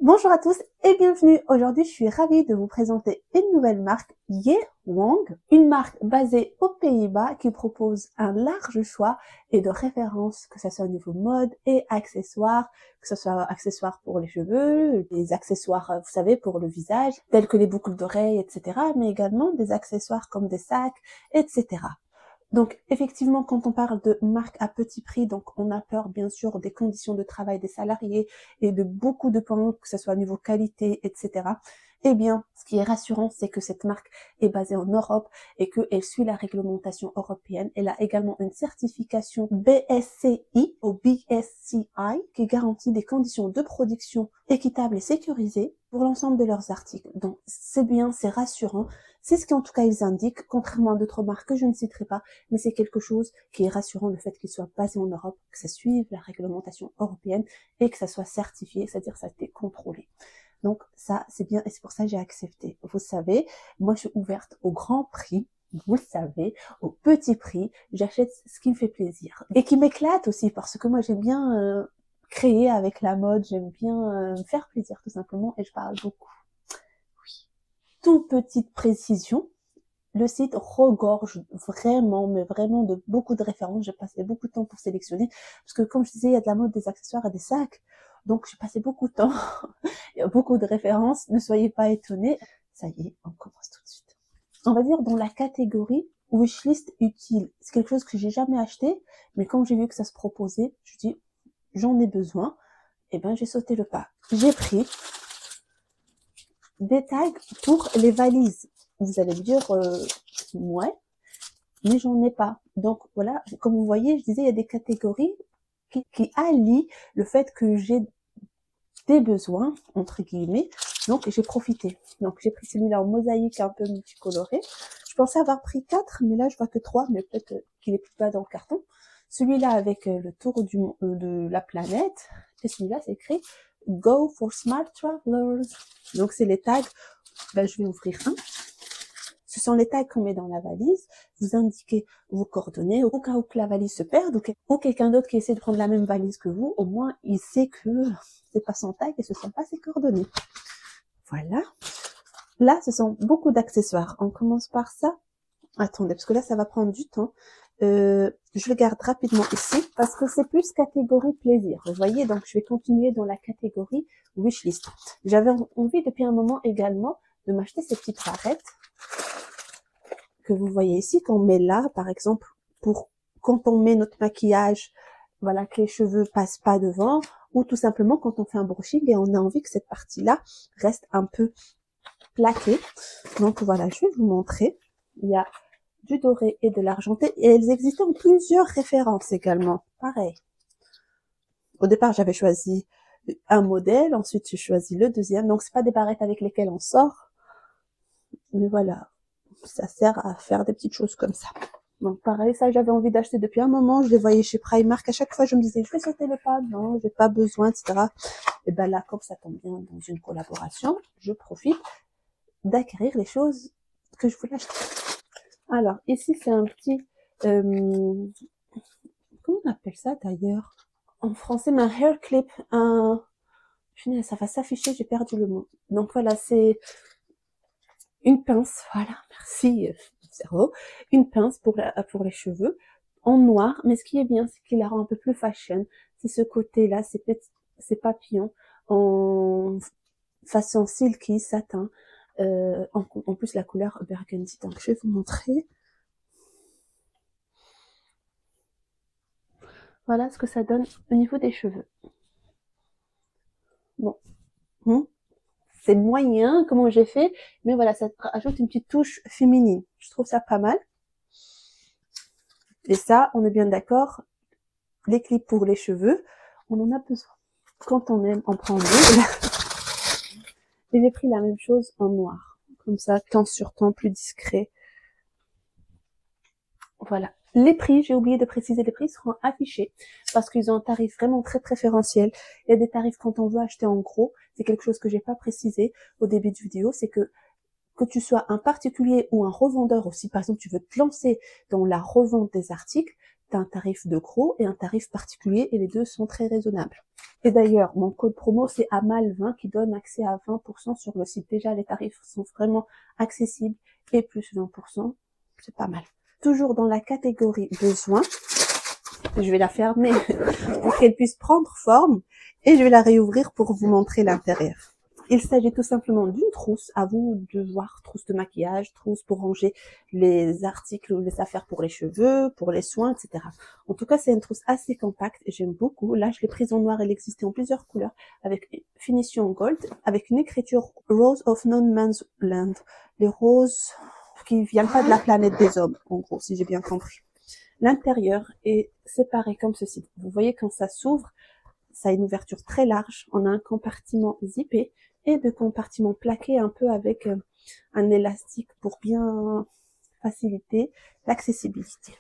Bonjour à tous et bienvenue. Aujourd'hui, je suis ravie de vous présenter une nouvelle marque, Yewang, une marque basée aux Pays-Bas qui propose un large choix et de références, que ce soit au niveau mode et accessoires, que ce soit accessoires pour les cheveux, des accessoires, vous savez, pour le visage, tels que les boucles d'oreilles, etc., mais également des accessoires comme des sacs, etc. Donc, effectivement, quand on parle de marque à petit prix, donc on a peur, bien sûr, des conditions de travail des salariés et de beaucoup de points, que ce soit au niveau qualité, etc. Eh bien, ce qui est rassurant, c'est que cette marque est basée en Europe et qu'elle suit la réglementation européenne. Elle a également une certification BSCI ou BSCI qui garantit des conditions de production équitables et sécurisées pour l'ensemble de leurs articles. Donc, c'est bien, c'est rassurant. C'est ce qu'en tout cas ils indiquent, contrairement à d'autres marques que je ne citerai pas, mais c'est quelque chose qui est rassurant, le fait qu'il soit basé en Europe, que ça suive la réglementation européenne et que ça soit certifié, c'est-à-dire que ça a été contrôlé. Donc ça, c'est bien et c'est pour ça que j'ai accepté. Vous savez, moi je suis ouverte au grand prix, vous le savez, au petit prix, j'achète ce qui me fait plaisir. Et qui m'éclate aussi, parce que moi j'aime bien créer avec la mode, j'aime bien me faire plaisir tout simplement, et je parle beaucoup. Toute petite précision, le site regorge vraiment, mais vraiment de beaucoup de références. J'ai passé beaucoup de temps pour sélectionner, parce que comme je disais, il y a de la mode, des accessoires et des sacs. Donc j'ai passé beaucoup de temps. Il y a beaucoup de références. Ne soyez pas étonnés. Ça y est, on commence tout de suite. On va dire dans la catégorie wishlist utile. C'est quelque chose que j'ai jamais acheté, mais quand j'ai vu que ça se proposait, je dis j'en ai besoin. Et ben j'ai sauté le pas. J'ai pris des tags pour les valises. Vous allez me dire, ouais, mais j'en ai pas. Donc voilà, comme vous voyez, je disais, il y a des catégories qui allient le fait que j'ai des besoins, entre guillemets, donc j'ai profité. Donc j'ai pris celui-là en mosaïque un peu multicoloré. Je pensais avoir pris 4, mais là je vois que 3, mais peut-être qu'il est plus bas dans le carton. Celui-là avec le tour de la planète, et celui-là c'est écrit Go for Smart Travelers. Donc c'est les tags, ben, je vais ouvrir un. Ce sont les tags qu'on met dans la valise. Vous indiquez vos coordonnées au cas où que la valise se perde ou quelqu'un d'autre qui essaie de prendre la même valise que vous. Au moins, il sait que c'est pas son tag et ce sont pas ses coordonnées. Voilà. Là, ce sont beaucoup d'accessoires. On commence par ça. Attendez, parce que là, ça va prendre du temps. Je le garde rapidement ici parce que c'est plus catégorie plaisir. Vous voyez, donc je vais continuer dans la catégorie wishlist. J'avais envie depuis un moment également de m'acheter ces petites barrettes que vous voyez ici, qu'on met là, par exemple, pour quand on met notre maquillage, voilà, que les cheveux passent pas devant, ou tout simplement quand on fait un brushing et on a envie que cette partie-là reste un peu plaquée. Donc voilà, je vais vous montrer. Il y a du doré et de l'argenté, et elles existaient en plusieurs références également. Pareil. Au départ, j'avais choisi un modèle, ensuite j'ai choisi le deuxième. Donc c'est pas des barrettes avec lesquelles on sort, mais voilà, ça sert à faire des petites choses comme ça. Donc pareil, ça j'avais envie d'acheter depuis un moment, je les voyais chez Primark, à chaque fois je me disais je vais sauter le pas, non, j'ai pas besoin, etc. Et ben là, comme ça tombe bien dans une collaboration, je profite d'acquérir les choses que je voulais acheter. Alors ici c'est un petit, comment on appelle ça d'ailleurs en français, mais un hair clip, ça va s'afficher, j'ai perdu le mot. Donc voilà, c'est une pince, voilà, merci cerveau, une pince pour les cheveux en noir, mais ce qui est bien, c'est qu'il la rend un peu plus fashion. C'est ce côté-là, ces papillons en façon silky, satin, en plus la couleur burgundy. Donc je vais vous montrer. Voilà ce que ça donne au niveau des cheveux. Bon, c'est moyen comment j'ai fait, mais voilà, ça ajoute une petite touche féminine. Je trouve ça pas mal. Et ça, on est bien d'accord, les clips pour les cheveux, on en a besoin. Quand on aime en prendre une, et j'ai pris la même chose en noir. Comme ça, temps sur temps, plus discret. Voilà. Les prix, j'ai oublié de préciser, les prix seront affichés parce qu'ils ont un tarif vraiment très préférentiel. Il y a des tarifs quand on veut acheter en gros. C'est quelque chose que j'ai pas précisé au début de vidéo, c'est que tu sois un particulier ou un revendeur aussi, par exemple, tu veux te lancer dans la revente des articles, T'as un tarif de gros et un tarif particulier et les deux sont très raisonnables. Et d'ailleurs, mon code promo c'est AMAL20 qui donne accès à 20% sur le site. Déjà, les tarifs sont vraiment accessibles et plus 20%, c'est pas mal. Toujours dans la catégorie besoin, je vais la fermer pour qu'elle puisse prendre forme et je vais la réouvrir pour vous montrer l'intérieur. Il s'agit tout simplement d'une trousse, à vous de voir, trousse de maquillage, trousse pour ranger les articles ou les affaires pour les cheveux, pour les soins, etc. En tout cas, c'est une trousse assez compacte et j'aime beaucoup. Là, je l'ai prise en noir, elle existait en plusieurs couleurs, avec finition gold, avec une écriture Rose of Non-Man's Land. Les roses qui viennent pas de la planète des hommes, en gros, si j'ai bien compris. L'intérieur est séparé comme ceci. Vous voyez quand ça s'ouvre, ça a une ouverture très large. On a un compartiment zippé et deux compartiments plaqués un peu avec un élastique pour bien faciliter l'accessibilité.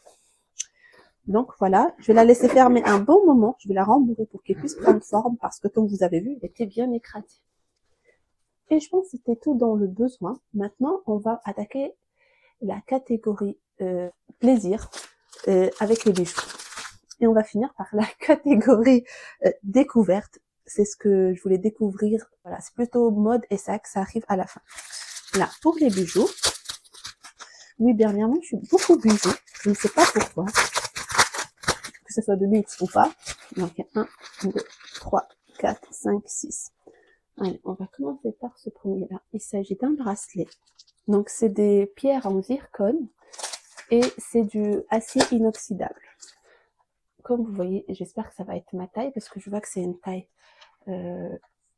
Donc voilà, je vais la laisser fermer un bon moment. Je vais la rembourrer pour qu'elle puisse prendre forme parce que comme vous avez vu, elle était bien écrasée. Et je pense que c'était tout dans le besoin. Maintenant, on va attaquer la catégorie plaisir avec les bijoux. Et on va finir par la catégorie découverte. C'est ce que je voulais découvrir. Voilà, c'est plutôt mode et sac, ça arrive à la fin. Là, pour les bijoux. Oui, dernièrement, je suis beaucoup bijoux. Je ne sais pas pourquoi. Que ce soit de luxe ou pas. Donc, il y a 1, 2, 3, 4, 5, 6. Allez, on va commencer par ce premier-là. Il s'agit d'un bracelet. Donc, c'est des pierres en zircone et c'est du acier inoxydable. Comme vous voyez, j'espère que ça va être ma taille parce que je vois que c'est une taille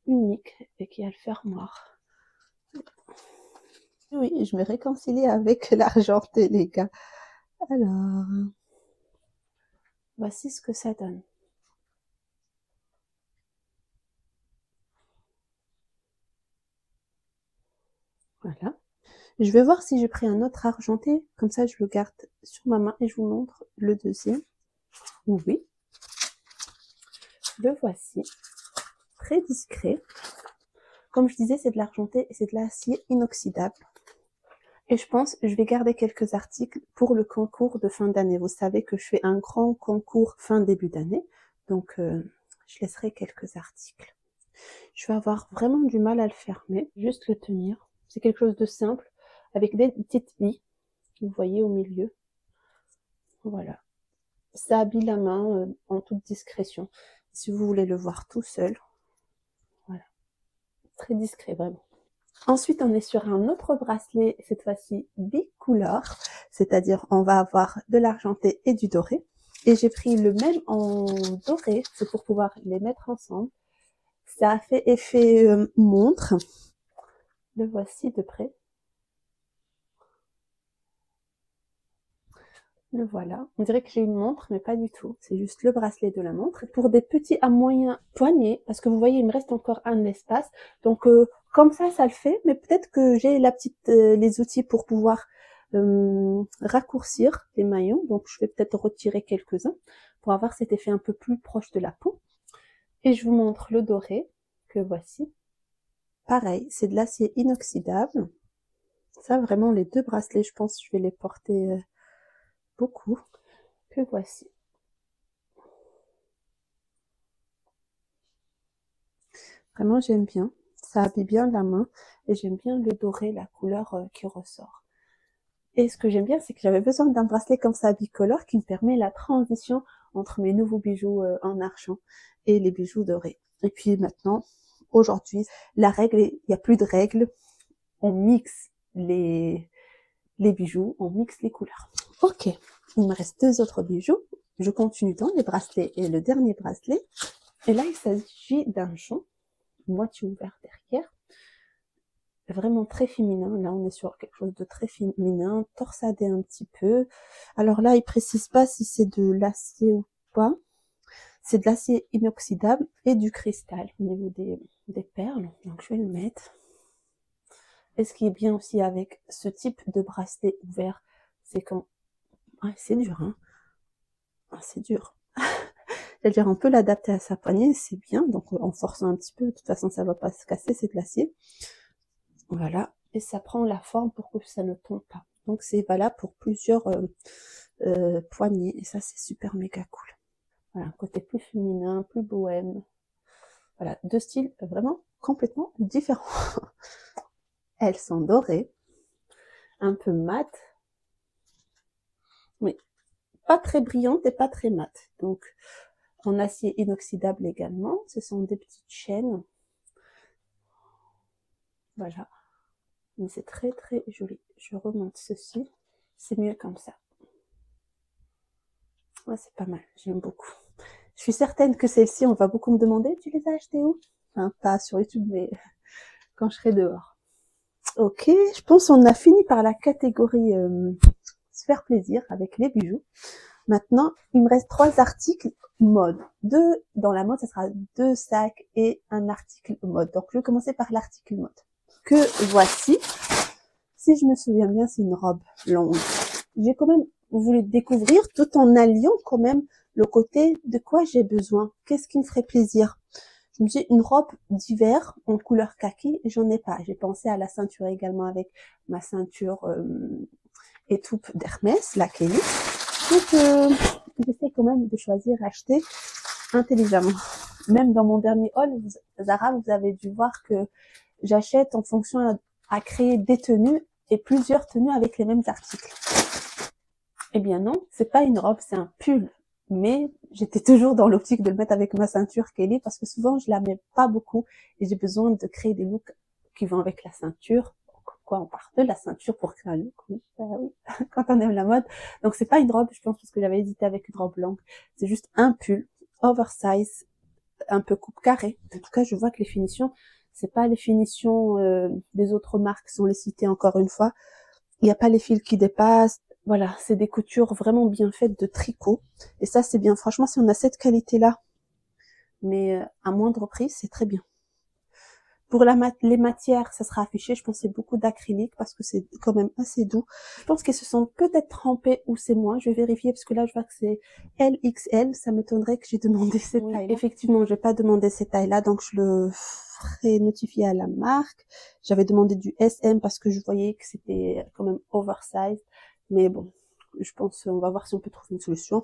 unique et qui a le fermoir. Oui, je me réconcilie avec l'argenté, les gars. Alors, voici ce que ça donne. Voilà. Je vais voir si j'ai pris un autre argenté, comme ça je le garde sur ma main et je vous montre le deuxième. Oui. Le voici. Très discret. Comme je disais, c'est de l'argenté et c'est de l'acier inoxydable. Et je pense que je vais garder quelques articles pour le concours de fin d'année. Vous savez que je fais un grand concours fin début d'année. Donc, je laisserai quelques articles. Je vais avoir vraiment du mal à le fermer. Juste le tenir. C'est quelque chose de simple. Avec des petites billes. Vous voyez au milieu. Voilà. Ça habille la main en toute discrétion. Si vous voulez le voir tout seul. Voilà. Très discret, vraiment. Ensuite, on est sur un autre bracelet, cette fois-ci bicolore, c'est-à-dire on va avoir de l'argenté et du doré. Et j'ai pris le même en doré, c'est pour pouvoir les mettre ensemble. Ça a fait effet montre. Le voici de près. Le voilà. On dirait que j'ai une montre, mais pas du tout. C'est juste le bracelet de la montre. Pour des petits à moyens poignets, parce que vous voyez, il me reste encore un espace. Donc, comme ça le fait. Mais peut-être que j'ai les outils pour pouvoir raccourcir les maillons. Donc, je vais peut-être retirer quelques-uns pour avoir cet effet un peu plus proche de la peau. Et je vous montre le doré que voici. Pareil, c'est de l'acier inoxydable. Ça, vraiment, les deux bracelets, je pense que je vais les porter beaucoup. Que voici. Vraiment, j'aime bien. Ça habille bien la main et j'aime bien le doré, la couleur qui ressort. Et ce que j'aime bien, c'est que j'avais besoin d'un bracelet comme ça bicolore qui me permet la transition entre mes nouveaux bijoux en argent et les bijoux dorés. Et puis maintenant, aujourd'hui, la règle, il n'y a plus de règles. On mixe les bijoux, on mixe les couleurs. Ok, il me reste deux autres bijoux. Je continue dans les bracelets et le dernier bracelet. Et là, il s'agit d'un jonc, moitié ouvert derrière. Vraiment très féminin. Là, on est sur quelque chose de très féminin, torsadé un petit peu. Alors là, il précise pas si c'est de l'acier ou pas. C'est de l'acier inoxydable et du cristal au niveau des perles. Donc, je vais le mettre. Et ce qui est bien aussi avec ce type de bracelet ouvert, c'est quand... Ouais, c'est dur, hein. Ah, c'est dur. C'est-à-dire, on peut l'adapter à sa poignée, c'est bien. Donc, en forçant un petit peu, de toute façon, ça va pas se casser, c'est de l'acier. Voilà. Et ça prend la forme pour que ça ne tombe pas. Donc, c'est valable pour plusieurs poignée. Et ça, c'est super méga cool. Voilà, un côté plus féminin, plus bohème. Voilà, deux styles vraiment complètement différents. Elles sont dorées, un peu mat, mais pas très brillantes et pas très mat. Donc, en acier inoxydable également. Ce sont des petites chaînes. Voilà. Mais c'est très très joli. Je remonte ceci. C'est mieux comme ça. Ouais, c'est pas mal. J'aime beaucoup. Je suis certaine que celles-ci, on va beaucoup me demander, tu les as achetées où? Enfin, pas sur YouTube, mais quand je serai dehors. Ok, je pense qu'on a fini par la catégorie se faire plaisir avec les bijoux. Maintenant, il me reste 3 articles mode. Dans la mode, ce sera 2 sacs et un article mode. Donc, je vais commencer par l'article mode. Que voici. Si je me souviens bien, c'est une robe longue. J'ai quand même voulu découvrir tout en alliant quand même le côté de quoi j'ai besoin. Qu'est-ce qui me ferait plaisir? Je me suis dit, une robe d'hiver en couleur kaki, j'en ai pas. J'ai pensé à la ceinture également avec ma ceinture étoupe d'Hermès, la Kelly. Donc, j'essaie quand même de choisir, acheter intelligemment. Même dans mon dernier haul, Zara, vous avez dû voir que j'achète en fonction à créer des tenues et plusieurs tenues avec les mêmes articles. Eh bien non, c'est pas une robe, c'est un pull. Mais j'étais toujours dans l'optique de le mettre avec ma ceinture Kelly parce que souvent je la mets pas beaucoup et j'ai besoin de créer des looks qui vont avec la ceinture. Quoi, on part de la ceinture pour créer un look, oui, oui. Quand on aime la mode. Donc c'est pas une robe, je pense, parce que j'avais hésité avec une robe longue. C'est juste un pull, oversize, un peu coupe carré. En tout cas, je vois que les finitions, c'est pas les finitions des autres marques, si on les citait encore une fois. Il n'y a pas les fils qui dépassent. Voilà, c'est des coutures vraiment bien faites de tricot. Et ça, c'est bien. Franchement, si on a cette qualité-là, mais à moindre prix, c'est très bien. Pour les matières, ça sera affiché. Je pense que c'est beaucoup d'acrylique parce que c'est quand même assez doux. Je pense qu'ils se sont peut-être trempés ou c'est moi. Je vais vérifier parce que là, je vois que c'est LXL. Ça m'étonnerait que j'ai demandé cette taille-là. Effectivement, j'ai pas demandé cette taille-là, donc je le ferai notifier à la marque. J'avais demandé du SM parce que je voyais que c'était quand même oversized. Mais bon, je pense, on va voir si on peut trouver une solution.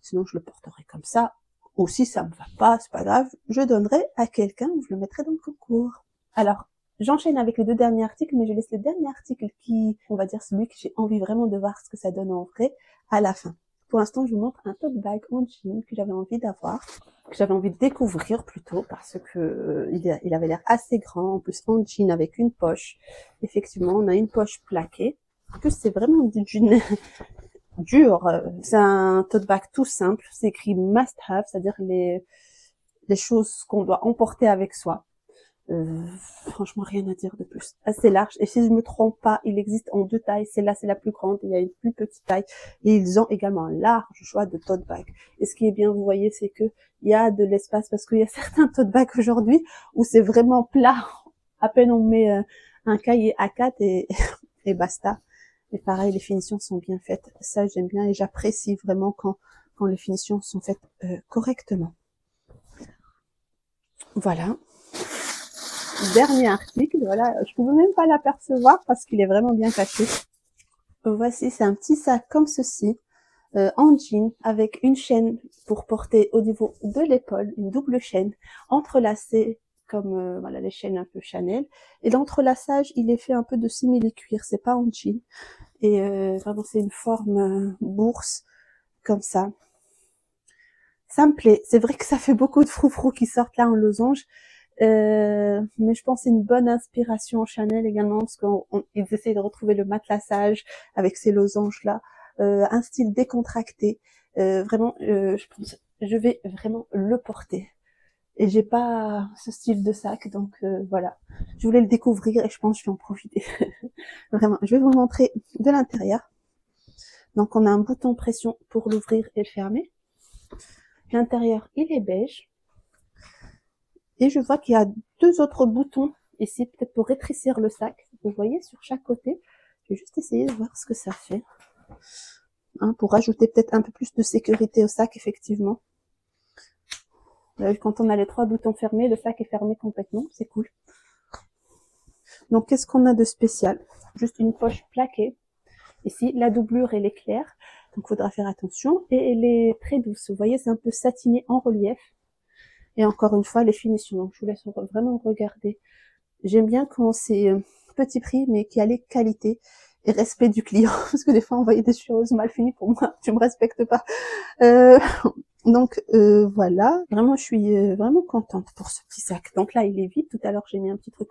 Sinon, je le porterai comme ça. Ou si ça me va pas, c'est pas grave, je donnerai à quelqu'un ou je le mettrai dans le concours. Alors, j'enchaîne avec les 2 derniers articles, mais je laisse le dernier article qui, on va dire, celui que j'ai envie vraiment de voir ce que ça donne en vrai à la fin. Pour l'instant, je vous montre un tote bag en jean que j'avais envie d'avoir, que j'avais envie de découvrir plutôt parce que il avait l'air assez grand, en plus en jean avec une poche. Effectivement, on a une poche plaquée. En plus, c'est vraiment du jean dur. C'est un tote bag tout simple. C'est écrit must have, c'est-à-dire les choses qu'on doit emporter avec soi. Franchement, rien à dire de plus. Assez large. Et si je me trompe pas, il existe en 2 tailles. Celle-là, c'est la plus grande. Il y a une plus petite taille. Et ils ont également un large choix de tote bag. Et ce qui est bien, vous voyez, c'est que il y a de l'espace parce qu'il y a certains tote bags aujourd'hui où c'est vraiment plat. À peine on met un cahier A4 et basta. Et pareil, les finitions sont bien faites. Ça, j'aime bien et j'apprécie vraiment quand les finitions sont faites correctement. Voilà. Dernier article, voilà, je pouvais même pas l'apercevoir parce qu'il est vraiment bien caché. Voici, c'est un petit sac comme ceci, en jean, avec une chaîne pour porter au niveau de l'épaule, une double chaîne, entrelacée comme voilà les chaînes un peu Chanel. Et l'entrelaçage, il est fait un peu de simili-cuir, c'est pas en jean. Et vraiment, c'est une forme bourse, comme ça. Ça me plaît. C'est vrai que ça fait beaucoup de froufrous qui sortent là en losange. Mais je pense que c'est une bonne inspiration Chanel également parce qu'ils essayent de retrouver le matelassage avec ces losanges là, un style décontracté. Vraiment, je pense, je vais vraiment le porter. Et j'ai pas ce style de sac, donc voilà. Je voulais le découvrir et je pense que je vais en profiter. Vraiment, je vais vous montrer de l'intérieur. Donc on a un bouton pression pour l'ouvrir et le fermer. L'intérieur, il est beige. Et je vois qu'il y a 2 autres boutons ici, peut-être pour rétrécir le sac. Vous voyez, sur chaque côté. Je vais juste essayer de voir ce que ça fait. Hein, pour rajouter peut-être un peu plus de sécurité au sac, effectivement. Quand on a les 3 boutons fermés, le sac est fermé complètement. C'est cool. Donc, qu'est-ce qu'on a de spécial? Juste une poche plaquée. Ici, la doublure, elle est claire. donc il faudra faire attention. Et elle est très douce, vous voyez, c'est un peu satiné en relief. Et encore une fois, les finitions, donc je vous laisse vraiment regarder. J'aime bien quand c'est petit prix, mais qui a les qualités et respect du client, parce que des fois, envoyer des choses mal finies, pour moi, tu me respectes pas. Euh, donc voilà, vraiment je suis vraiment contente pour ce petit sac. Donc là il est vide, tout à l'heure j'ai mis un petit truc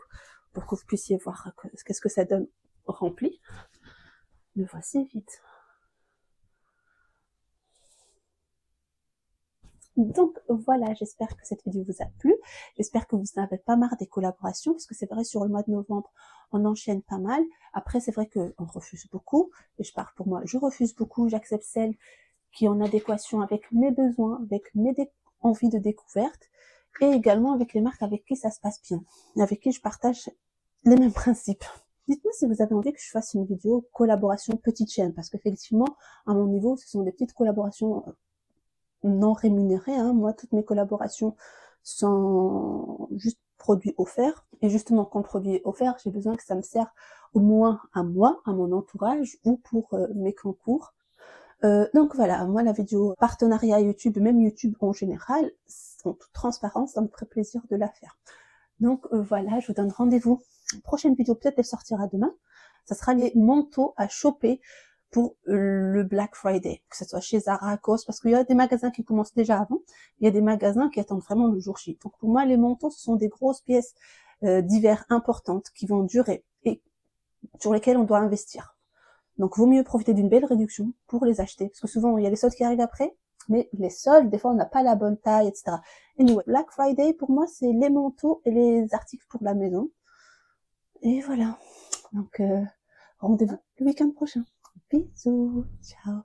pour que vous puissiez voir qu'est-ce que ça donne rempli. Le voici vide. Donc voilà, j'espère que cette vidéo vous a plu, j'espère que vous n'avez pas marre des collaborations, parce que c'est vrai sur le mois de novembre on enchaîne pas mal. Après c'est vrai qu'on refuse beaucoup, et je parle pour moi, je refuse beaucoup, j'accepte celles qui est en adéquation avec mes besoins, avec mes envies de découverte, et également avec les marques avec qui ça se passe bien, et avec qui je partage les mêmes principes. Dites-moi si vous avez envie que je fasse une vidéo collaboration petite chaîne, parce qu'effectivement, à mon niveau, ce sont des petites collaborations non rémunérées. Hein. Moi, toutes mes collaborations sont juste produits offerts, et justement, quand le produit est offert, j'ai besoin que ça me serve au moins à moi, à mon entourage, ou pour mes concours. Donc voilà, moi la vidéo partenariat YouTube, même YouTube en général, en toute transparence, ça me ferait plaisir de la faire. Donc voilà, je vous donne rendez-vous. Prochaine vidéo, peut-être elle sortira demain. Ça sera les manteaux à choper pour le Black Friday, que ce soit chez Zara, Cos, parce qu'il y a des magasins qui commencent déjà avant, il y a des magasins qui attendent vraiment le jour J. Donc pour moi, les manteaux, ce sont des grosses pièces d'hiver importantes qui vont durer et sur lesquelles on doit investir. Donc, vaut mieux profiter d'une belle réduction pour les acheter. Parce que souvent, il y a les soldes qui arrivent après, mais les soldes, des fois, on n'a pas la bonne taille, etc. Anyway, Black Friday, pour moi, c'est les manteaux et les articles pour la maison. Et voilà. Donc, rendez-vous le week-end prochain. Bisous. Ciao.